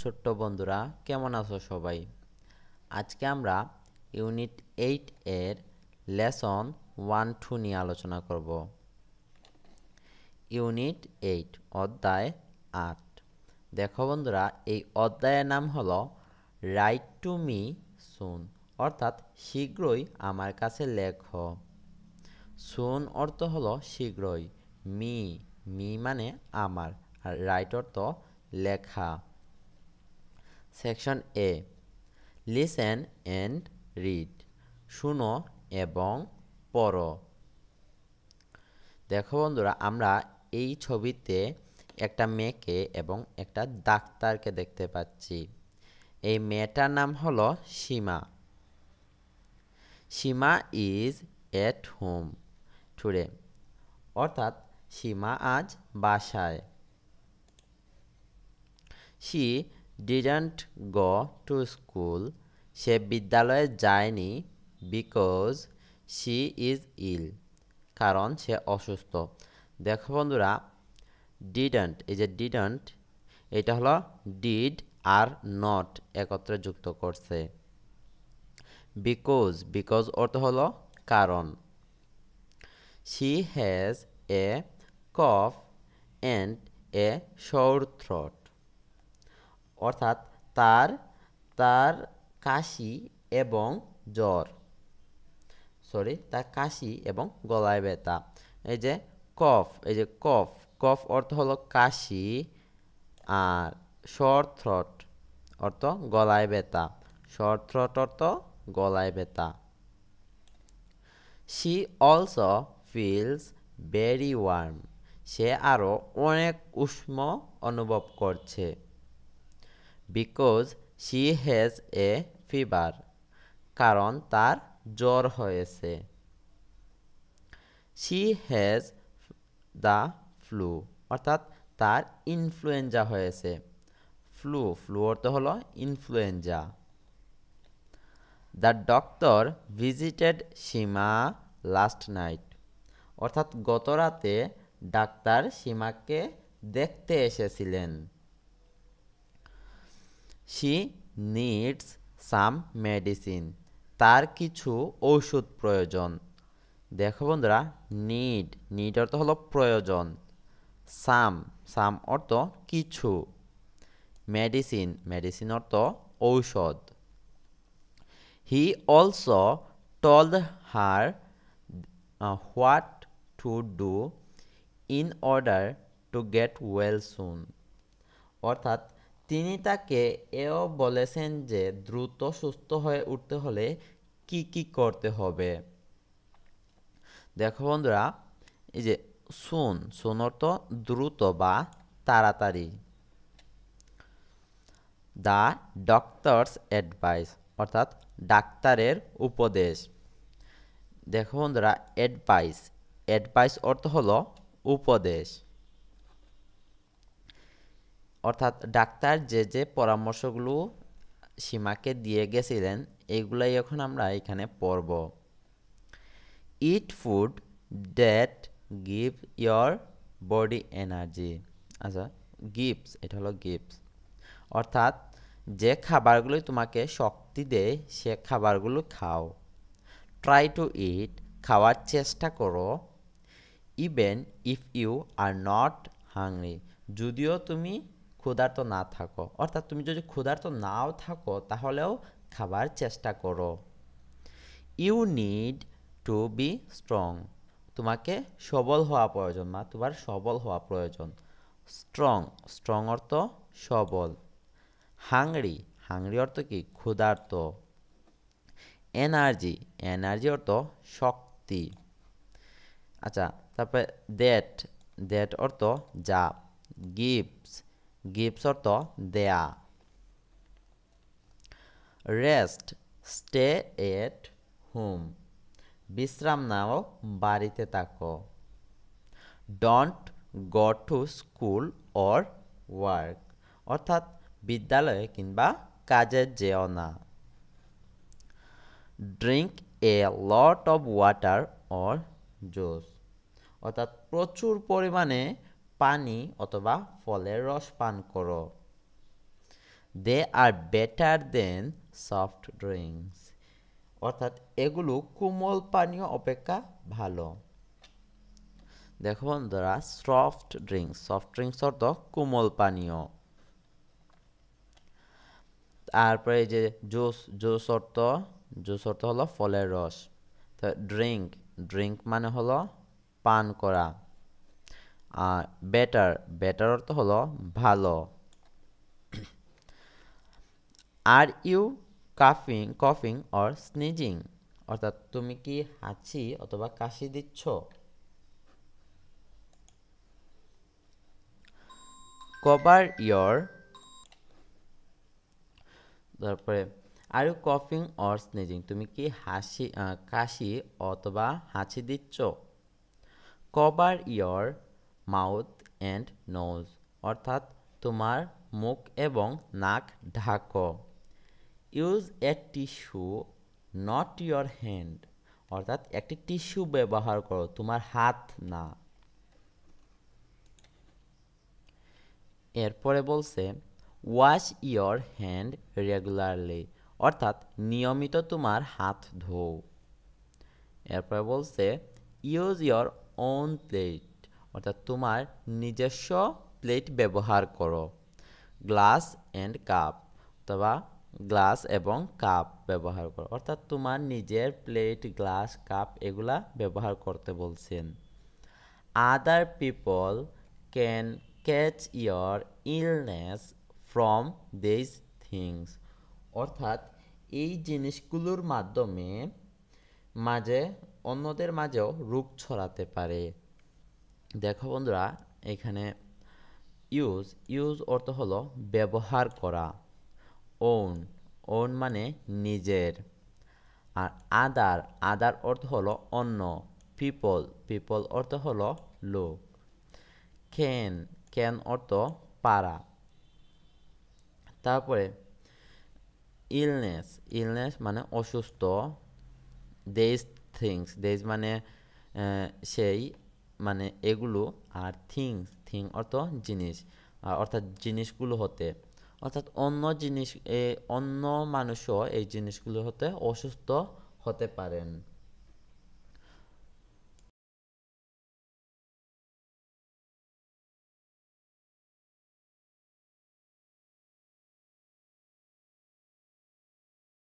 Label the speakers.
Speaker 1: ছোট্ট বন্ধুরা, কেমন আছো সবাই? আজকে আমরা ইউনিট 8 এর লেসন 1-2 নিয়ে আলোচনা করব। ইউনিট 8 অধ্যায় 8। দেখো বন্ধুরা, এই অধ্যায়ের নাম হলো রাইট টু মি সুন, অর্থাৎ শীঘ্রই আমার কাছে লেখো। সুন অর্থ হলো শীঘ্রই, মি মি মানে আমার, আর রাইট অর্থ লেখা। Section A, listen and read, শুনো এবং পড়ো। দেখো বন্ধুরা, আমরা এই ছবিতে একটা মেয়েকে এবং একটা ডাক্তারকে দেখতে পাচ্ছি। এই মেয়েটার নাম হলো Seema. Seema is at home today, অর্থাৎ সীমা আজ বাসায়। She didn't go to school, সে বিদ্যালয়ে যায়নি। বিকজ শি ইজ ইল, কারণ সে অসুস্থ। দেখো বন্ধুরা, ডিডন্ট, এই যে ডিডন্ট, এটা হলো ডিড আর নট একত্রে যুক্ত করছে। বিকজ বিকজ অর্থ হলো কারণ। She has A cough and a Soar throat, অর্থাৎ তার তার কাশি এবং জ্বর, তার কাশি এবং গলায় ব্যথা। এই যে কফ, এই যে কফ, কফ অর্থ হলো কাশি, আর শর্ট থ্রোট অর্থ গলায় ব্যথা। শর্ট থ্রোট অর্থ গলায় ব্যথা। She also feels very warm, সে আরও অনেক উষ্ণ অনুভব করছে। Because she has a fever, কারণ তার জ্বর হয়েছে। শি হ্যাজ দ্য ফ্লু, অর্থাৎ তার ইনফ্লুয়েঞ্জা হয়েছে। ফ্লু ফ্লু অর্থ হলো influenza. The doctor visited Seema last night, অর্থাৎ গত রাতে ডাক্তার সীমাকে দেখতে এসেছিলেন। শি নিডস সাম মেডিসিন, তার কিছু ঔষধ প্রয়োজন। দেখো বন্ধুরা, নিড নিড অর্থ হলো প্রয়োজন। সাম সাম অর্থ কিছু। মেডিসিন মেডিসিন অর্থ ঔষধ। He also told her what to do in order to get well soon, অর্থাৎ তিনি তাকে এও বলেছেন যে দ্রুত সুস্থ হয়ে উঠতে হলে কি কি করতে হবে। দেখো বন্ধুরা, এই যে সুন সুন অর্থ দ্রুত বা তাড়াতাড়ি। দ্য ডক্টরস অ্যাডভাইস, অর্থাৎ ডাক্তারের উপদেশ। দেখো বন্ধুরা, অ্যাডভাইস অ্যাডভাইস অর্থ হলো উপদেশ, অর্থাৎ ডাক্তার যে যে পরামর্শগুলো সীমাকে দিয়ে গেছিলেন এইগুলাই এখন আমরা এখানে পড়ব। Eat food that give your body energy, আচ্ছা গিভস, এটা হলো গিভস, অর্থাৎ যে খাবারগুলো তোমাকে শক্তি দেয় সে খাবারগুলো খাও। ট্রাই টু ইট, খাওয়ার চেষ্টা করো। Even if you are not hungry, যদিও তুমি ক্ষুধার্ত না থাকো, অর্থাৎ তুমি যদি ক্ষুধার্ত নাও থাকো তাহলেও খাবার চেষ্টা করো। You need to be strong, তোমাকে সবল হওয়া প্রয়োজন, তোমার সবল হওয়া প্রয়োজন। স্ট্রং স্ট্রং অর্থ সবল। হাংরি হাংরি অর্থ কি ক্ষুধার্ত। এনার্জি এনার্জি অর্থ শক্তি। আচ্ছা, তারপরে দ্যাট দ্যাট অর্থ যা। গিভস গিভস অর্থ দেয়া। রেস্ট স্টে এট হোম, বিশ্রাম নাও বাড়িতে থাকো। Don't go to school or work, অর্থাৎ বিদ্যালয়ে কিংবা কাজে যেও না। Drink a lot of water or juice, অর্থাৎ প্রচুর পরিমাণে পানি অথবা ফলের রস পান করো। দে আর বেটার দেন সফট ড্রিঙ্কস, অর্থাৎ এগুলো কোমল পানীয় অপেক্ষা ভালো। দেখো বন্ধুরা, সফট ড্রিঙ্কস অর্থ কোমল পানীয়। তারপরে এই যে জুস অর্থ হলো ফলের রস। তো ড্রিঙ্ক মানে হলো পান করা। আর বেটার অর্থ হলো ভালো। আর ইউ কফিং অর স্নিজিং, অর্থাৎ তুমি কি হাঁচি অথবা কাশি দিচ্ছ? কভার ইয়র, তারপরে আর ইউ কফিং অর স্নিজিং, তুমি কি কাশি অথবা হাঁচি দিচ্ছ? Cover your mouth and nose, অর্থাৎ তোমার মুখ এবং নাক ঢাকো। Use a tissue not your hand, অর্থাৎ একটি টিস্যু ব্যবহার করো, তোমার হাত না। এরপরে বলছে ওয়াশ ইয়র হ্যান্ড রেগুলারলি, অর্থাৎ নিয়মিত তোমার হাত ধোও। এরপরে বলছে ইউজ ইয়র ওন প্লেট, অর্থাৎ তোমার নিজস্ব প্লেট ব্যবহার করো। গ্লাস অ্যান্ড কাপ, অথবা গ্লাস এবং কাপ ব্যবহার করো, অর্থাৎ তোমার নিজের প্লেট, গ্লাস, কাপ এগুলা ব্যবহার করতে বলছেন। Other people can catch year illness from this things, অর্থাৎ এই জিনিসগুলোর মাধ্যমে অন্যদের মাঝেও রোগ ছড়াতে পারে। দেখো বন্ধুরা, এখানে ইউজ অর্থ হলো ব্যবহার করা। ওন মানে নিজের। আর আদার অর্থ হলো অন্য। পিপল অর্থ হলো লোক। ক্যান অর্থ পারা। তারপরে ইলনেস মানে অসুস্থ। দেজ মানে সেই, মানে এগুলো। আর থিং অর্থ জিনিস, অর্থাৎ জিনিসগুলো হতে, অর্থাৎ অন্য মানুষও এই জিনিসগুলো হতে অসুস্থ হতে পারেন।